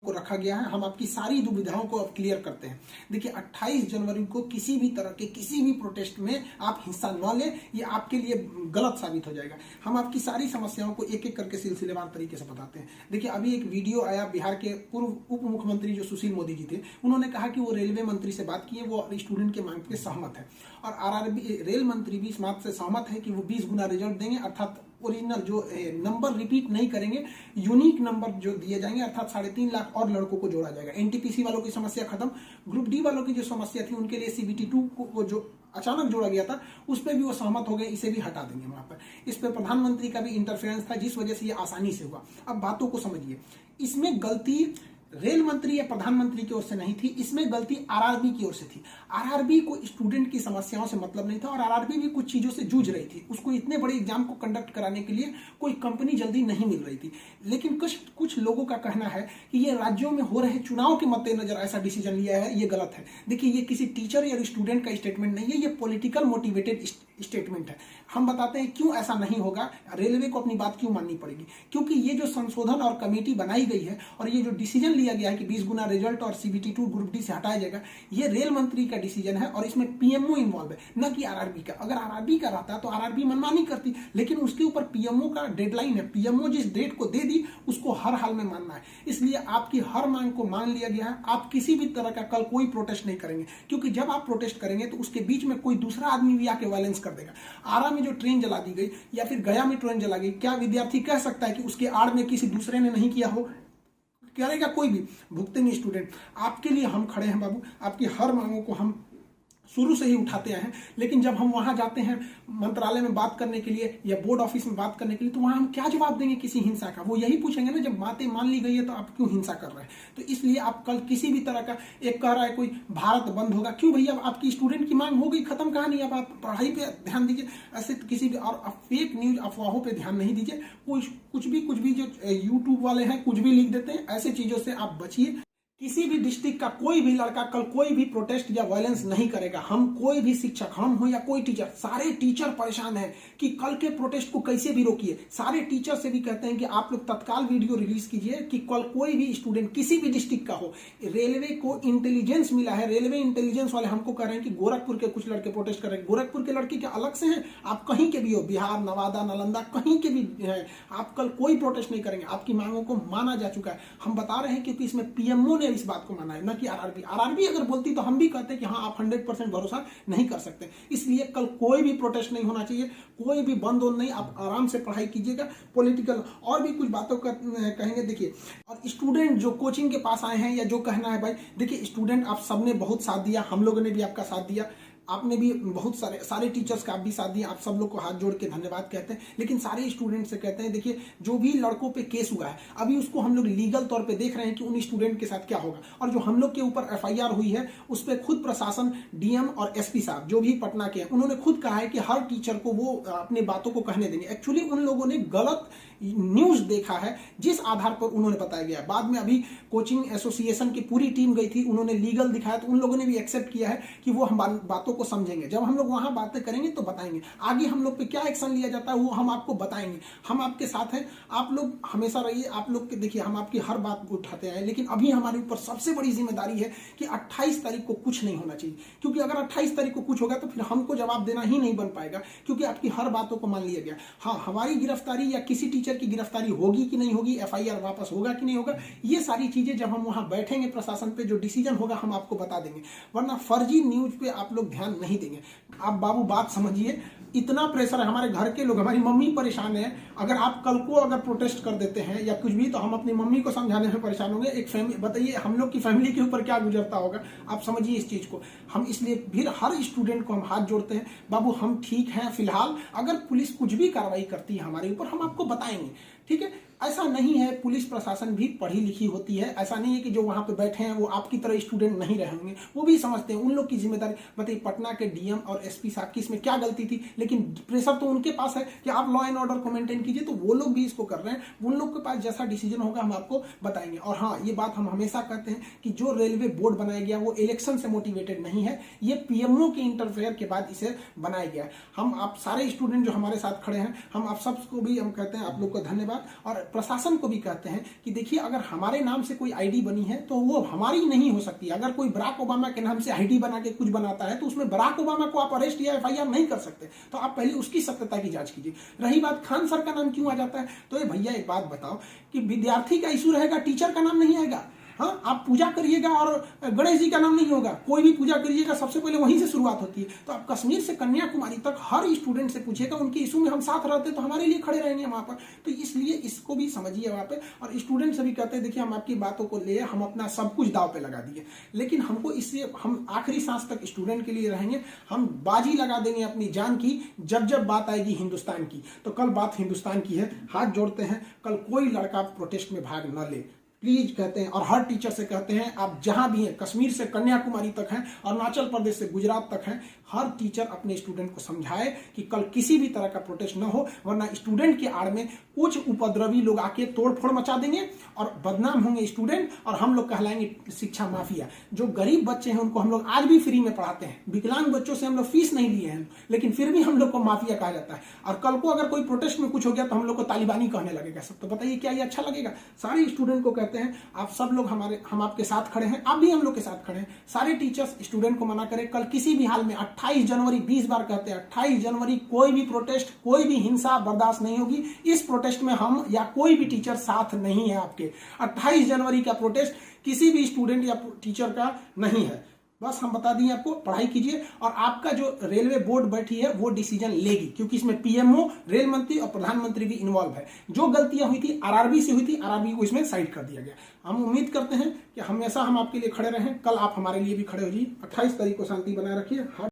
को रखा गया है। हम आपकी सारी दुविधाओं को अब क्लियर करते हैं। देखिए 28 जनवरी को किसी भी तरह के किसी भी प्रोटेस्ट में आप हिस्सा न लें, ये आपके लिए गलत साबित हो जाएगा। हम आपकी सारी समस्याओं को एक एक करके सिलसिलेवार तरीके से बताते हैं। देखिए अभी एक वीडियो आया, बिहार के पूर्व उप मुख्यमंत्री जो सुशील मोदी जी थे, उन्होंने कहा कि वो रेलवे मंत्री से बात किए, वो स्टूडेंट के मांग पे सहमत है और आरआरबी रेल मंत्री भी इस बात से सहमत है कि वो 20 गुना रिजल्ट देंगे, अर्थात ओरिजिनल जो नंबर रिपीट नहीं करेंगे, यूनिक नंबर जो दिए जाएंगे, अर्थात 3.5 लाख और लड़कों को जोड़ा जाएगा। एनटीपीसी वालों की समस्या खत्म, ग्रुप डी वालों की जो समस्या थी उनके लिए सीबीटी 2 को जो अचानक जोड़ा गया था उस पर भी वो सहमत हो गए, इसे भी हटा देंगे वहां पर। इस पर प्रधानमंत्री का भी इंटरफेरेंस था जिस वजह से ये आसानी से हुआ। अब बातों को समझिए, इसमें गलती रेल मंत्री या प्रधानमंत्री की ओर से नहीं थी, इसमें गलती आरआरबी की ओर से थी। आरआरबी को स्टूडेंट की समस्याओं से मतलब नहीं था और आरआरबी भी कुछ चीजों से जूझ रही थी। उसको इतने बड़े एग्जाम को कंडक्ट कराने के लिए कोई कंपनी जल्दी नहीं मिल रही थी। लेकिन कुछ लोगों का कहना है कि ये राज्यों में हो रहे चुनाव के मद्देनजर ऐसा डिसीजन लिया है, ये गलत है। देखिए ये किसी टीचर या स्टूडेंट का स्टेटमेंट नहीं है, ये पॉलिटिकल मोटिवेटेड स्टेटमेंट है। हम बताते हैं क्यों ऐसा नहीं होगा, रेलवे को अपनी बात क्यों माननी पड़ेगी। क्योंकि ये जो संशोधन और कमेटी बनाई गई है और ये जो डिसीजन लिया गया है कि 20 गुना रिजल्ट और सीबीटी 2 ग्रुप डी से हटाया जाएगा, ये रेल मंत्री का डिसीजन है और इसमें पीएमओ इन्वॉल्व है, न कि आरआरबी का। अगर आरआरबी का रहता तो आरआरबी मनमानी करती, लेकिन उसके ऊपर पीएमओ का डेडलाइन है। पीएमओ जिस डेट को दे दी उसको हर हाल में मानना है, इसलिए आपकी हर मांग को मान लिया गया है। आप किसी भी तरह का कल कोई प्रोटेस्ट नहीं करेंगे, क्योंकि जब आप प्रोटेस्ट करेंगे तो उसके बीच में कोई दूसरा आदमी भी आके वायलेंस कर देगा। आरा में जो ट्रेन जला दी गई या फिर गया में ट्रेन जला गई, क्या विद्यार्थी कह सकता है कि उसके आड़ में किसी दूसरे ने नहीं किया हो? करेगा कोई भी, भुगतेंगे स्टूडेंट। आपके लिए हम खड़े हैं बाबू, आपकी हर मांगों को हम शुरू से ही उठाते आए हैं। लेकिन जब हम वहां जाते हैं मंत्रालय में बात करने के लिए या बोर्ड ऑफिस में बात करने के लिए, तो वहां हम क्या जवाब देंगे किसी हिंसा का? वो यही पूछेंगे ना, जब बातें मान ली गई है तो आप क्यों हिंसा कर रहे हैं? तो इसलिए आप कल किसी भी तरह का, एक कह रहा है कोई भारत बंद होगा, क्यों भैया? आपकी स्टूडेंट की मांग हो गई, खत्म कहानी। अब आप पढ़ाई पे ध्यान दीजिए, ऐसे किसी भी और फेक न्यूज अफवाहों पे ध्यान नहीं दीजिए। कुछ भी जो यूट्यूब वाले हैं कुछ भी लिख देते हैं, ऐसे चीजों से आप बचिए। किसी भी डिस्ट्रिक्ट का कोई भी लड़का कल कोई भी प्रोटेस्ट या वायलेंस नहीं करेगा। हम कोई भी शिक्षक, हम हो या कोई टीचर, सारे टीचर परेशान हैं कि कल के प्रोटेस्ट को कैसे भी रोकिए। सारे टीचर से भी कहते हैं कि आप लोग तत्काल वीडियो रिलीज कीजिए कि कल कोई भी स्टूडेंट किसी भी डिस्ट्रिक्ट का हो। रेलवे को इंटेलिजेंस मिला है, रेलवे इंटेलिजेंस वाले हमको कह रहे हैं कि गोरखपुर के कुछ लड़के प्रोटेस्ट कर रहे हैं। गोरखपुर के लड़के क्या अलग से हैं? आप कहीं के भी हो, बिहार, नवादा, नालंदा, कहीं के भी हैं, आप कल कोई प्रोटेस्ट नहीं करेंगे। आपकी मांगों को माना जा चुका है। हम बता रहे हैं क्योंकि इसमें पीएमओ ने इस बात को माना है, न कि आरआरबी। आरआरबी अगर बोलती तो हम भी कहते हैं कि हाँ आप 100% भरोसा नहीं कर सकते। इसलिए कल कोई भी प्रोटेस्ट नहीं होना चाहिए, कोई भी बंद नहीं। आप आराम से पढ़ाई कीजिएगा। पॉलिटिकल और भी कुछ बातों का कहेंगे। देखिए, और स्टूडेंट जो कोचिंग के पास आए हैं या जो कहना है भाई, देखिए स्टूडेंट आप सबने बहुत साथ दिया, हम लोगों ने भी आपका साथ दिया, आपने भी बहुत सारे टीचर्स का आप भी साथ दिया। आप सब लोग को हाथ जोड़ के धन्यवाद कहते हैं। लेकिन सारे स्टूडेंट से कहते हैं, देखिए जो भी लड़कों पे केस हुआ है अभी उसको हम लोग लीगल तौर पे देख रहे हैं कि उन स्टूडेंट के साथ क्या होगा। और जो हम लोग के ऊपर एफआईआर हुई है उस पर खुद प्रशासन, डीएम और एसपी साहब जो भी पटना के हैं, उन्होंने खुद कहा है कि हर टीचर को वो अपनी बातों को कहने देंगे। एक्चुअली उन लोगों ने गलत न्यूज देखा है जिस आधार पर उन्होंने बताया गया। बाद में अभी कोचिंग एसोसिएशन की पूरी टीम गई थी, उन्होंने लीगल दिखाया तो उन लोगों ने भी एक्सेप्ट किया है कि वो हम बातों को समझेंगे। जब हम लोग वहां बातें करेंगे तो बताएंगे। आगे हम लोग पे क्या एक्शन लिया जाता है वो हम आपको बताएंगे। हम आपके साथ हैं, आप लोग हमेशा रहिए। आप लोग के देखिए हम आपकी हर बात को उठाते हैं। लेकिन अभी हमारे ऊपर सबसे बड़ी जिम्मेदारी है कि 28 तारीख को कुछ नहीं होना चाहिए, क्योंकि अगर 28 तारीख को कुछ होगा तो फिर हमको जवाब देना ही नहीं बन पाएगा, क्योंकि आपकी हर बातों को मान लिया गया। हाँ, हमारी गिरफ्तारी या किसी टीचर की गिरफ्तारी होगी कि नहीं होगी, एफआईआर वापस होगा कि नहीं होगा, ये सारी चीजें जब हम वहां बैठेंगे प्रशासन पे जो डिसीजन होगा हम आपको बता देंगे। वरना फर्जी न्यूज पे आप लोग ध्यान नहीं देंगे। आप बाबू बात समझिए, इतना प्रेशर है। हमारे घर के लोग, हमारी मम्मी परेशान है। अगर आप कल को अगर प्रोटेस्ट कर देते हैं या कुछ भी, तो हम अपनी मम्मी को समझाने में परेशान होंगे। एक फैमिली, बताइए हम लोग की फैमिली के ऊपर क्या गुजरता होगा। आप समझिए इस चीज को। हम इसलिए फिर हर स्टूडेंट को हम हाथ जोड़ते हैं, बाबू हम ठीक हैं फिलहाल। अगर पुलिस कुछ भी कार्रवाई करती है हमारे ऊपर हम आपको बताएंगे, ठीक है। ऐसा नहीं है, पुलिस प्रशासन भी पढ़ी लिखी होती है। ऐसा नहीं है कि जो वहां पे बैठे हैं वो आपकी तरह स्टूडेंट नहीं रहेंगे, वो भी समझते हैं। उन लोग की जिम्मेदारी, बताइए पटना के डीएम और एसपी साहब की इसमें क्या गलती थी? लेकिन प्रेशर तो उनके पास है कि आप लॉ एंड ऑर्डर को मेंटेन कीजिए, तो वो लोग भी इसको कर रहे हैं। उन लोग के पास जैसा डिसीजन होगा हम आपको बताएंगे। और हाँ, ये बात हम हमेशा कहते हैं कि जो रेलवे बोर्ड बनाया गया वो इलेक्शन से मोटिवेटेड नहीं है, ये पीएमओ के इंटरफेयर के बाद इसे बनाया गया है। हम आप सारे स्टूडेंट जो हमारे साथ खड़े हैं, हम आप सबको भी हम कहते हैं आप लोग को धन्यवाद। और प्रशासन को भी कहते हैं कि देखिए, अगर हमारे नाम से कोई आईडी बनी है तो वो हमारी नहीं हो सकती। अगर कोई बराक ओबामा के नाम से आईडी बना के कुछ बनाता है तो उसमें बराक ओबामा को आप अरेस्ट या एफआईआर नहीं कर सकते। तो आप पहले उसकी सत्यता की जांच कीजिए। रही बात खान सर का नाम क्यों आ जाता है, तो ये भैया एक बात बताओ कि विद्यार्थी का इशू रहेगा, टीचर का नाम नहीं आएगा। हाँ, आप पूजा करिएगा और गणेश जी का नाम नहीं होगा। कोई भी पूजा करिएगा सबसे पहले वहीं से शुरुआत होती है। तो आप कश्मीर से कन्याकुमारी तक हर स्टूडेंट से पूछिएगा, उनके इशू में हम साथ रहते तो हमारे लिए खड़े रहेंगे वहां पर। तो इसलिए इसको भी समझिए वहां पे। और स्टूडेंट से भी कहते हैं, देखिए हम आपकी बातों को ले, हम अपना सब कुछ दाव पे लगा दिए, लेकिन हमको इससे हम आखिरी सांस तक स्टूडेंट के लिए रहेंगे। हम बाजी लगा देंगे अपनी जान की जब जब बात आएगी हिंदुस्तान की। तो कल बात हिंदुस्तान की है, हाथ जोड़ते हैं, कल कोई लड़का प्रोटेस्ट में भाग न ले प्लीज, कहते हैं। और हर टीचर से कहते हैं, आप जहां भी हैं, कश्मीर से कन्याकुमारी तक हैं, अरुणाचल प्रदेश से गुजरात तक हैं, हर टीचर अपने स्टूडेंट को समझाए कि कल किसी भी तरह का प्रोटेस्ट न हो, वरना स्टूडेंट के आड़ में कुछ उपद्रवी लोग आके तोड़फोड़ मचा देंगे और बदनाम होंगे स्टूडेंट, और हम लोग कहलाएंगे शिक्षा माफिया। जो गरीब बच्चे हैं उनको हम लोग आज भी फ्री में पढ़ाते हैं, विकलांग बच्चों से हम लोग फीस नहीं लिए हैं, लेकिन फिर भी हम लोग को माफिया कहा जाता है। और कल को अगर कोई प्रोटेस्ट में कुछ हो गया तो हम लोग को तालिबानी कहने लगेगा सब। तो बताइए क्या ये अच्छा लगेगा? सारे स्टूडेंट को कहते हैं, आप सब लोग हम आपके साथ खड़े हैं, आप भी हम लोग के साथ खड़े हैं। सारे टीचर्स स्टूडेंट को मना करें, कल किसी भी हाल में 28 जनवरी 20 बार कहते हैं, 28 जनवरी कोई भी प्रोटेस्ट, कोई भी हिंसा बर्दाश्त नहीं होगी। इस प्रोटेस्ट में हम या कोई भी टीचर साथ नहीं है आपके। 28 जनवरी का प्रोटेस्ट किसी भी स्टूडेंट या टीचर का नहीं है। बस हम बता दिए आपको, पढ़ाई कीजिए। और आपका जो रेलवे बोर्ड बैठी है वो डिसीजन लेगी, क्योंकि इसमें पीएमओ, रेल मंत्री और प्रधानमंत्री भी इन्वॉल्व है। जो गलतियां हुई थी आरआरबी से हुई थी, आरआरबी को इसमें साइड कर दिया गया। हम उम्मीद करते हैं कि हमेशा हम आपके लिए खड़े रहें। कल आप हमारे लिए भी खड़े हो जाइए। 28 तारीख को शांति बनाए रखिए।